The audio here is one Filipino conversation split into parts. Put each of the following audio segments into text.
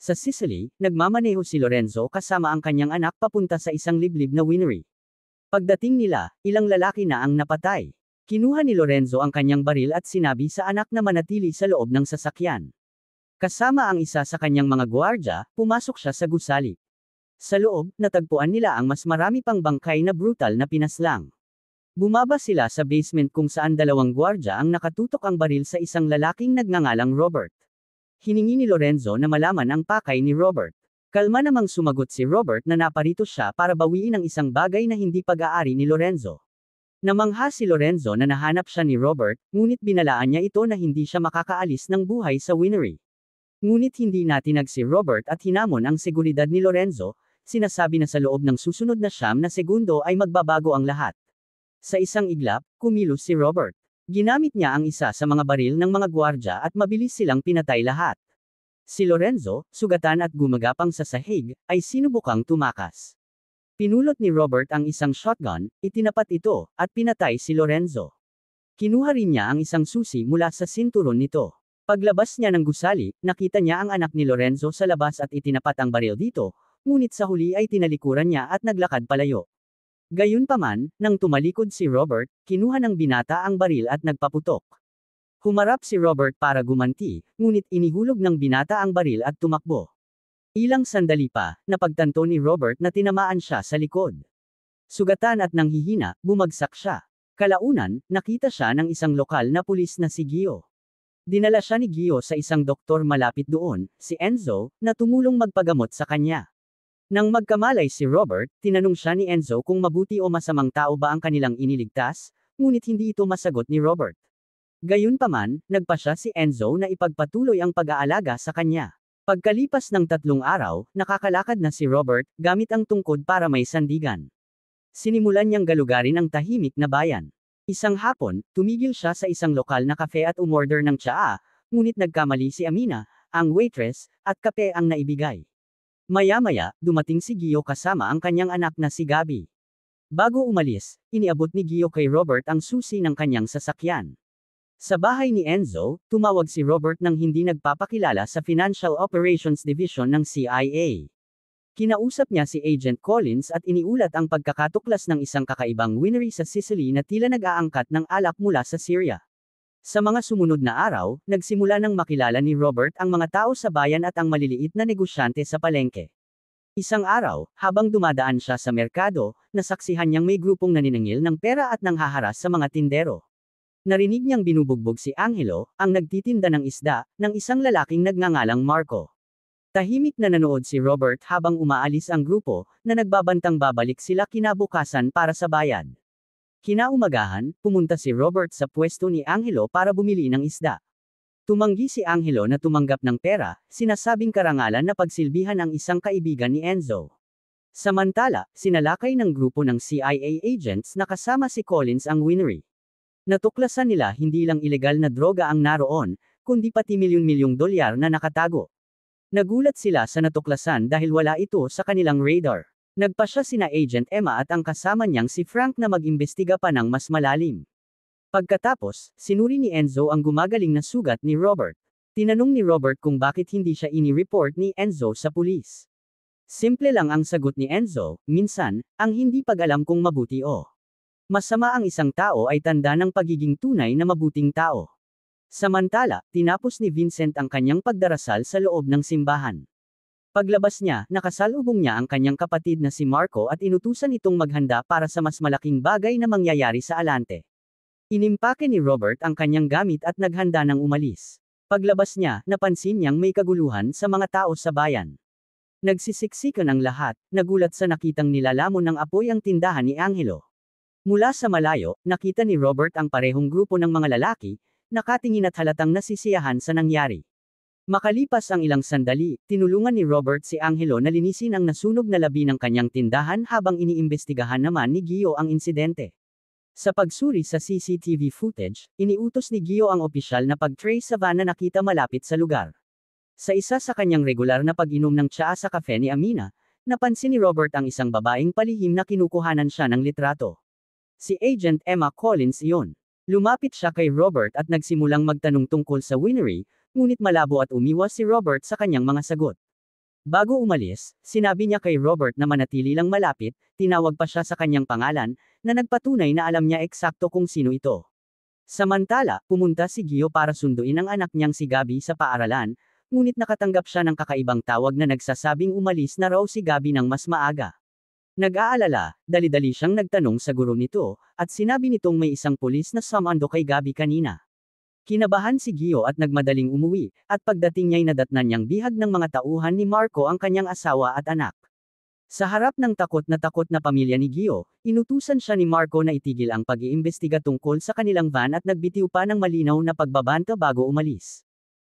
Sa Sicily, nagmamaneho si Lorenzo kasama ang kanyang anak papunta sa isang liblib na winery. Pagdating nila, ilang lalaki na ang napatay. Kinuha ni Lorenzo ang kanyang baril at sinabi sa anak na manatili sa loob ng sasakyan. Kasama ang isa sa kanyang mga gwardya, pumasok siya sa gusali. Sa loob, natagpuan nila ang mas marami pang bangkay na brutal na pinaslang. Bumaba sila sa basement kung saan dalawang gwardya ang nakatutok ang baril sa isang lalaking nagngangalang Robert. Hiningi ni Lorenzo na malaman ang pakay ni Robert. Kalma namang sumagot si Robert na naparito siya para bawiin ang isang bagay na hindi pag-aari ni Lorenzo. Namangha si Lorenzo na nahanap siya ni Robert, ngunit binalaan niya ito na hindi siya makakaalis ng buhay sa winery. Ngunit hindi natinag si Robert at hinamon ang seguridad ni Lorenzo, sinasabi na sa loob ng susunod na 9 na segundo ay magbabago ang lahat. Sa isang iglap, kumilos si Robert. Ginamit niya ang isa sa mga baril ng mga gwardya at mabilis silang pinatay lahat. Si Lorenzo, sugatan at gumagapang sa sahig, ay sinubukang tumakas. Pinulot ni Robert ang isang shotgun, itinapat ito, at pinatay si Lorenzo. Kinuha rin niya ang isang susi mula sa sinturon nito. Paglabas niya ng gusali, nakita niya ang anak ni Lorenzo sa labas at itinapat ang baril dito, ngunit sa huli ay tinalikuran niya at naglakad palayo. Gayunpaman, nang tumalikod si Robert, kinuha ng binata ang baril at nagpaputok. Humarap si Robert para gumanti, ngunit inihulog ng binata ang baril at tumakbo. Ilang sandali pa, napagtanto ni Robert na tinamaan siya sa likod. Sugatan at nanghihina, bumagsak siya. Kalaunan, nakita siya ng isang lokal na pulis na si Gio. Dinala siya ni Gio sa isang doktor malapit doon, si Enzo, na tumulong magpagamot sa kanya. Nang magkamalay si Robert, tinanong siya ni Enzo kung mabuti o masamang tao ba ang kanilang iniligtas, ngunit hindi ito masagot ni Robert. Gayunpaman, nagpa siya si Enzo na ipagpatuloy ang pag-aalaga sa kanya. Pagkalipas ng 3 araw, nakakalakad na si Robert, gamit ang tungkod para may sandigan. Sinimulan niyang galugarin ang tahimik na bayan. Isang hapon, tumigil siya sa isang lokal na kafe at umorder ng tsaa, ngunit nagkamali si Amina, ang waitress, at kape ang naibigay. Maya-maya, dumating si Gio kasama ang kanyang anak na si Gabi. Bago umalis, iniabot ni Gio kay Robert ang susi ng kanyang sasakyan. Sa bahay ni Enzo, tumawag si Robert nang hindi nagpapakilala sa Financial Operations Division ng CIA. Kinausap niya si Agent Collins at iniulat ang pagkakatuklas ng isang kakaibang winery sa Sicily na tila nag-aangkat ng alak mula sa Syria. Sa mga sumunod na araw, nagsimula nang makilala ni Robert ang mga tao sa bayan at ang maliliit na negosyante sa palengke. Isang araw, habang dumadaan siya sa merkado, nasaksihan niyang may grupong naniningil ng pera at nanghaharas sa mga tindero. Narinig niyang binubugbog si Angelo, ang nagtitinda ng isda, ng isang lalaking nagngangalang Marco. Tahimik na nanood si Robert habang umaalis ang grupo, na nagbabantang babalik sila kinabukasan para sa bayad. Kinaumagahan, pumunta si Robert sa pwesto ni Angelo para bumili ng isda. Tumanggi si Angelo na tumanggap ng pera, sinasabing karangalan na pagsilbihan ang isang kaibigan ni Enzo. Samantala, sinalakay ng grupo ng CIA agents na kasama si Collins ang winery. Natuklasan nila hindi lang ilegal na droga ang naroon, kundi pati milyon-milyong dolyar na nakatago. Nagulat sila sa natuklasan dahil wala ito sa kanilang radar. Nagpa siya sina Agent Emma at ang kasama niyang si Frank na mag-imbestiga pa ng mas malalim. Pagkatapos, sinuri ni Enzo ang gumagaling na sugat ni Robert. Tinanong ni Robert kung bakit hindi siya ini-report ni Enzo sa pulis. Simple lang ang sagot ni Enzo, minsan, ang hindi pag-alam kung mabuti o masama ang isang tao ay tanda ng pagiging tunay na mabuting tao. Samantala, tinapos ni Vincent ang kanyang pagdarasal sa loob ng simbahan. Paglabas niya, nakasalubong niya ang kanyang kapatid na si Marco at inutusan itong maghanda para sa mas malaking bagay na mangyayari sa alante. Inimpake ni Robert ang kanyang gamit at naghanda ng umalis. Paglabas niya, napansin niyang may kaguluhan sa mga tao sa bayan. Nagsisiksikan ang lahat, nagulat sa nakitang nilalamon ng apoy ang tindahan ni Angelo. Mula sa malayo, nakita ni Robert ang parehong grupo ng mga lalaki, nakatingin at halatang nasisiyahan sa nangyari. Makalipas ang ilang sandali, tinulungan ni Robert si Angelo na linisin ang nasunog na labi ng kanyang tindahan habang iniimbestigahan naman ni Gio ang insidente. Sa pagsuri sa CCTV footage, iniutos ni Gio ang opisyal na pag-trace sa van na nakita malapit sa lugar. Sa isa sa kanyang regular na pag-inom ng tsaa sa kafe ni Amina, napansin ni Robert ang isang babaeng palihim na kinukuhanan siya ng litrato. Si Agent Emma Collins iyon. Lumapit siya kay Robert at nagsimulang magtanong tungkol sa winery, ngunit malabo at umiwas si Robert sa kanyang mga sagot. Bago umalis, sinabi niya kay Robert na manatili lang malapit, tinawag pa siya sa kanyang pangalan, na nagpatunay na alam niya eksakto kung sino ito. Samantala, pumunta si Gio para sunduin ang anak niyang si Gabby sa paaralan, ngunit nakatanggap siya ng kakaibang tawag na nagsasabing umalis na raw si Gabby ng mas maaga. Nag-aalala, dali-dali siyang nagtanong sa guro nito, at sinabi nitong may isang pulis na sumando kay Gabby kanina. Kinabahan si Gio at nagmadaling umuwi, at pagdating niya'y nadatnan niyang bihag ng mga tauhan ni Marco ang kanyang asawa at anak. Sa harap ng takot na pamilya ni Gio, inutusan siya ni Marco na itigil ang pag-iimbestiga tungkol sa kanilang van at nagbitiw pa ng malinaw na pagbabanta bago umalis.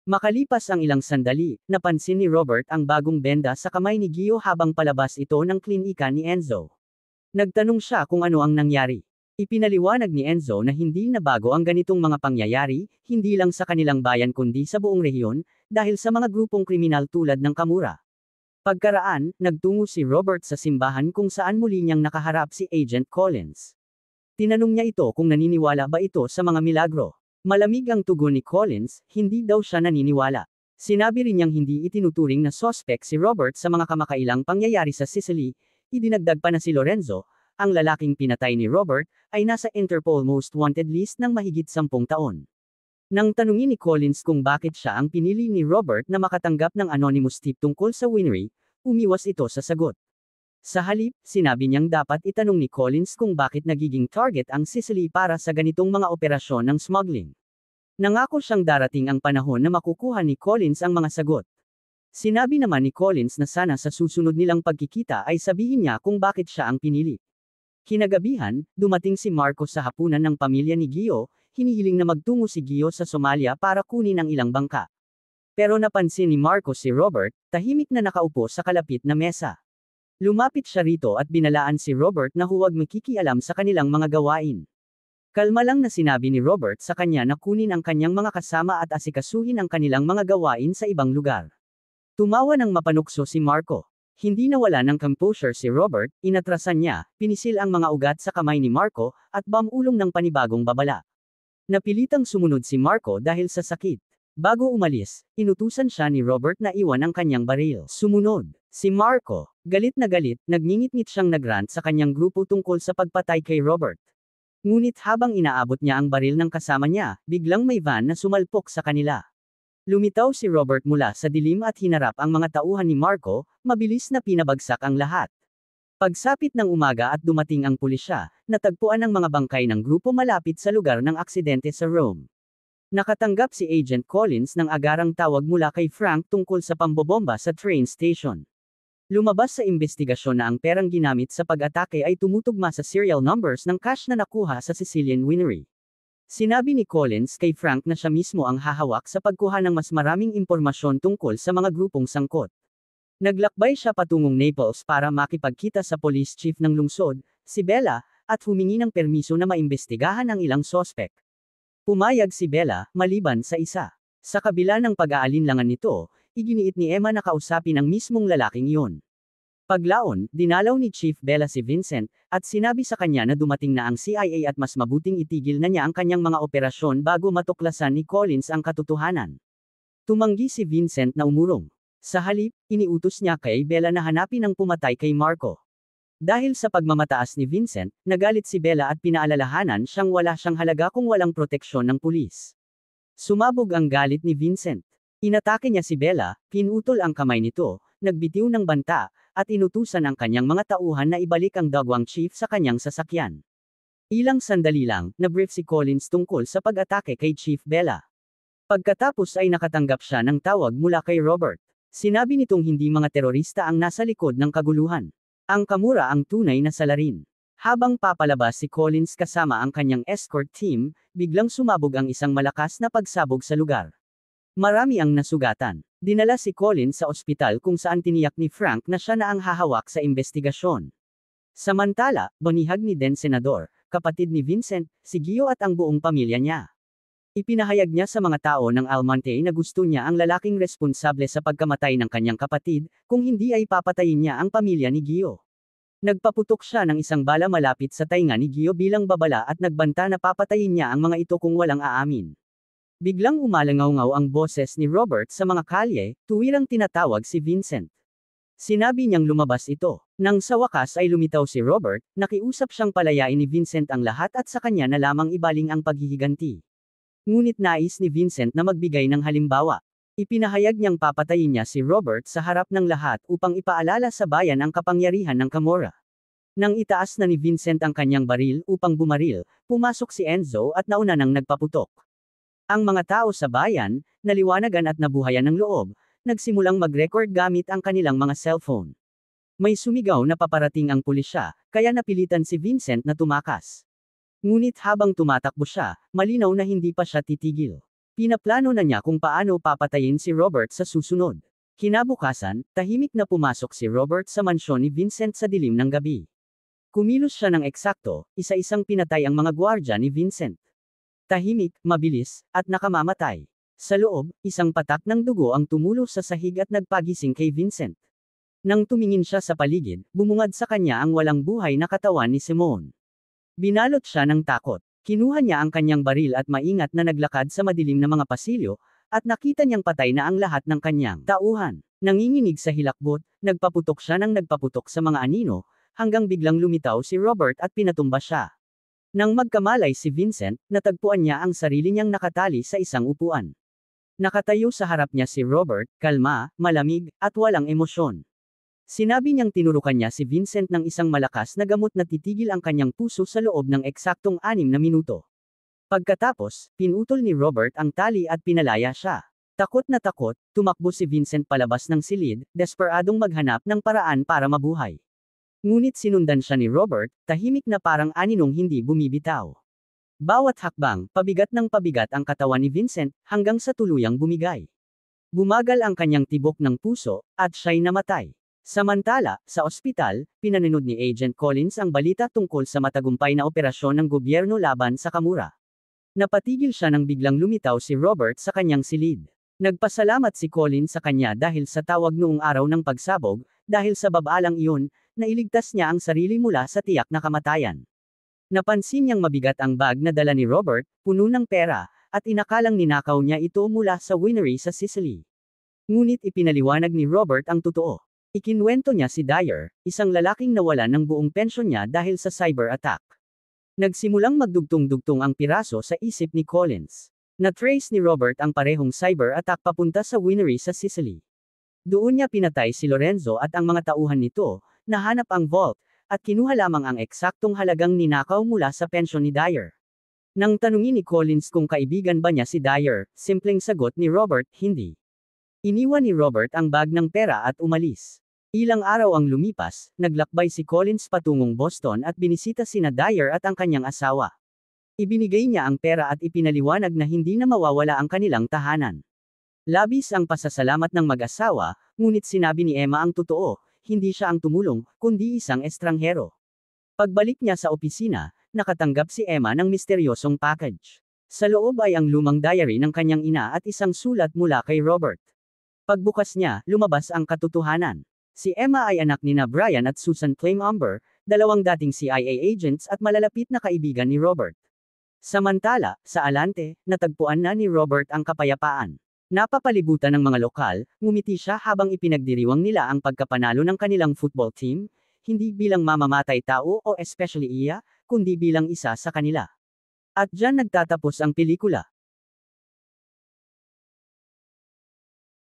Makalipas ang ilang sandali, napansin ni Robert ang bagong benda sa kamay ni Gio habang palabas ito ng klinika ni Enzo. Nagtanong siya kung ano ang nangyari. Ipinaliwanag ni Enzo na hindi na bago ang ganitong mga pangyayari, hindi lang sa kanilang bayan kundi sa buong rehiyon, dahil sa mga grupong kriminal tulad ng Kamura. Pagkaraan, nagtungo si Robert sa simbahan kung saan muli niyang nakaharap si Agent Collins. Tinanong niya ito kung naniniwala ba ito sa mga milagro. Malamig ang tugon ni Collins, hindi daw siya naniniwala. Sinabi rin niyang hindi itinuturing na suspect si Robert sa mga kamakailang pangyayari sa Sicily, idinagdag pa na si Lorenzo, ang lalaking pinatay ni Robert, ay nasa Interpol Most Wanted list ng mahigit 10 taon. Nang tanungin ni Collins kung bakit siya ang pinili ni Robert na makatanggap ng anonymous tip tungkol sa winery, umiwas ito sa sagot. Sa halip, sinabi niyang dapat itanong ni Collins kung bakit nagiging target ang Sicily para sa ganitong mga operasyon ng smuggling. Nangako siyang darating ang panahon na makukuha ni Collins ang mga sagot. Sinabi naman ni Collins na sana sa susunod nilang pagkikita ay sabihin niya kung bakit siya ang pinili. Kinagabihan, dumating si Marco sa hapunan ng pamilya ni Gio, hinihiling na magtungo si Gio sa Somalia para kunin ang ilang bangka. Pero napansin ni Marco si Robert, tahimik na nakaupo sa kalapit na mesa. Lumapit siya rito at binalaan si Robert na huwag makikialam sa kanilang mga gawain. Kalma lang na sinabi ni Robert sa kanya na kunin ang kanyang mga kasama at asikasuhin ang kanilang mga gawain sa ibang lugar. Tumawa ng mapanukso si Marco. Hindi nawala ng composure si Robert, inatrasan niya, pinisil ang mga ugat sa kamay ni Marco, at bamulong ng panibagong babala. Napilitang sumunod si Marco dahil sa sakit. Bago umalis, inutusan siya ni Robert na iwan ang kanyang baril. Sumunod, si Marco, galit, nagngingit-ngit siyang nagrant sa kanyang grupo tungkol sa pagpatay kay Robert. Ngunit habang inaabot niya ang baril ng kasama niya, biglang may van na sumalpok sa kanila. Lumitaw si Robert mula sa dilim at hinarap ang mga tauhan ni Marco, mabilis na pinabagsak ang lahat. Pagsapit ng umaga at dumating ang pulisya, natagpuan ang mga bangkay ng grupo malapit sa lugar ng aksidente sa Rome. Nakatanggap si Agent Collins ng agarang tawag mula kay Frank tungkol sa pambobomba sa train station. Lumabas sa investigasyon na ang perang ginamit sa pag-atake ay tumutugma sa serial numbers ng cash na nakuha sa Sicilian winery. Sinabi ni Collins kay Frank na siya mismo ang hahawak sa pagkuha ng mas maraming impormasyon tungkol sa mga grupong sangkot. Naglakbay siya patungong Naples para makipagkita sa police chief ng lungsod, si Bella, at humingi ng permiso na maimbestigahan ang ilang sospek. Pumayag si Bella, maliban sa isa. Sa kabila ng pag-aalinlangan nito, iginiit ni Emma na kausapin ang mismong lalaking iyon. Paglaon, dinalaw ni Chief Bella si Vincent, at sinabi sa kanya na dumating na ang CIA at mas mabuting itigil na niya ang kanyang mga operasyon bago matuklasan ni Collins ang katotohanan. Tumanggi si Vincent na umurong. Sa halip, iniutos niya kay Bella na hanapin ang pumatay kay Marco. Dahil sa pagmamataas ni Vincent, nagalit si Bella at pinaalalahanan siyang wala siyang halaga kung walang proteksyon ng pulis. Sumabog ang galit ni Vincent. Inatake niya si Bella, pinutol ang kamay nito, nagbitiw ng banta, at inutusan ang kanyang mga tauhan na ibalik ang dagwang chief sa kanyang sasakyan. Ilang sandali lang, nabrief si Collins tungkol sa pag-atake kay Chief Bella. Pagkatapos ay nakatanggap siya ng tawag mula kay Robert. Sinabi nitong hindi mga terorista ang nasa likod ng kaguluhan. Ang Kamura ang tunay na salarin. Habang papalabas si Collins kasama ang kanyang escort team, biglang sumabog ang isang malakas na pagsabog sa lugar. Marami ang nasugatan. Dinala si Collins sa ospital kung saan tiniyak ni Frank na siya na ang hahawak sa investigasyon. Samantala, banihag ni Den Senador, kapatid ni Vincent, si Gio at ang buong pamilya niya. Ipinahayag niya sa mga tao ng Almonte na gusto niya ang lalaking responsable sa pagkamatay ng kanyang kapatid, kung hindi ay papatayin niya ang pamilya ni Gio. Nagpaputok siya ng isang bala malapit sa tainga ni Gio bilang babala at nagbanta na papatayin niya ang mga ito kung walang aamin. Biglang umalangaw-ngaw ang boses ni Robert sa mga kalye, tuwirang tinatawag si Vincent. Sinabi niyang lumabas ito. Nang sa wakas ay lumitaw si Robert, nakiusap siyang palayain ni Vincent ang lahat at sa kanya na lamang ibaling ang paghihiganti. Ngunit nais ni Vincent na magbigay ng halimbawa. Ipinahayag niyang papatayin niya si Robert sa harap ng lahat upang ipaalala sa bayan ang kapangyarihan ng Camorra. Nang itaas na ni Vincent ang kanyang baril upang bumaril, pumasok si Enzo at nauna nang nagpaputok. Ang mga tao sa bayan, naliwanagan at nabuhayan ng loob, nagsimulang mag-record gamit ang kanilang mga cellphone. May sumigaw na paparating ang pulisya, kaya napilitan si Vincent na tumakas. Ngunit habang tumatakbo siya, malinaw na hindi pa siya titigil. Pinaplano na niya kung paano papatayin si Robert sa susunod. Kinabukasan, tahimik na pumasok si Robert sa mansyon ni Vincent sa dilim ng gabi. Kumilos siya ng eksakto, isa-isang pinatay ang mga gwardya ni Vincent. Tahimik, mabilis, at nakamamatay. Sa loob, isang patak ng dugo ang tumulo sa sahig at nagpagising kay Vincent. Nang tumingin siya sa paligid, bumungad sa kanya ang walang buhay na katawan ni Simone. Binalot siya ng takot. Kinuha niya ang kanyang baril at maingat na naglakad sa madilim na mga pasilyo, at nakita niyang patay na ang lahat ng kanyang tauhan. Nanginginig sa hilakbot, nagpaputok siya ng nagpaputok sa mga anino, hanggang biglang lumitaw si Robert at pinatumba siya. Nang magkamalay si Vincent, natagpuan niya ang sarili niyang nakatali sa isang upuan. Nakatayo sa harap niya si Robert, kalma, malamig, at walang emosyon. Sinabi niyang tinurukan niya si Vincent ng isang malakas na gamot na titigil ang kanyang puso sa loob ng eksaktong 6 na minuto. Pagkatapos, pinutol ni Robert ang tali at pinalaya siya. Takot na takot, tumakbo si Vincent palabas ng silid, desperadong maghanap ng paraan para mabuhay. Ngunit sinundan siya ni Robert, tahimik na parang aninong hindi bumibitaw. Bawat hakbang, pabigat ng pabigat ang katawan ni Vincent, hanggang sa tuluyang bumigay. Bumagal ang kanyang tibok ng puso, at siya'y namatay. Samantala, sa ospital, pinanunod ni Agent Collins ang balita tungkol sa matagumpay na operasyon ng gobyerno laban sa Camorra. Napatigil siya nang biglang lumitaw si Robert sa kanyang silid. Nagpasalamat si Collins sa kanya dahil sa tawag noong araw ng pagsabog, dahil sa babalang iyon, nailigtas niya ang sarili mula sa tiyak na kamatayan. Napansin niyang mabigat ang bag na dala ni Robert, puno ng pera, at inakalang ninakaw niya ito mula sa winery sa Sicily. Ngunit ipinaliwanag ni Robert ang totoo. Ikinwento niya si Dyer, isang lalaking nawalan ng buong pensyon niya dahil sa cyber attack. Nagsimulang magdugtong-dugtong ang piraso sa isip ni Collins. Na-trace ni Robert ang parehong cyber attack papunta sa winery sa Sicily. Doon niya pinatay si Lorenzo at ang mga tauhan nito, nahanap ang vault, at kinuha lamang ang eksaktong halagang ninakaw mula sa pensyon ni Dyer. Nang tanungin ni Collins kung kaibigan ba niya si Dyer, simpleng sagot ni Robert, hindi. Iniwan ni Robert ang bag ng pera at umalis. Ilang araw ang lumipas, naglakbay si Collins patungong Boston at binisita sina Dyer at ang kanyang asawa. Ibinigay niya ang pera at ipinaliwanag na hindi na mawawala ang kanilang tahanan. Labis ang pasasalamat ng mag-asawa, ngunit sinabi ni Emma ang totoo, hindi siya ang tumulong, kundi isang estranghero. Pagbalik niya sa opisina, nakatanggap si Emma ng misteryosong package. Sa loob ay ang lumang diary ng kanyang ina at isang sulat mula kay Robert. Pagbukas niya, lumabas ang katotohanan. Si Emma ay anak nina Brian at Susan Claim Umber, dalawang dating CIA agents at malalapit na kaibigan ni Robert. Samantala, sa Alante, natagpuan na ni Robert ang kapayapaan. Napapalibutan ng mga lokal, ngumiti siya habang ipinagdiriwang nila ang pagkapanalo ng kanilang football team, hindi bilang mamamatay tao o especially iya, kundi bilang isa sa kanila. At diyan nagtatapos ang pelikula.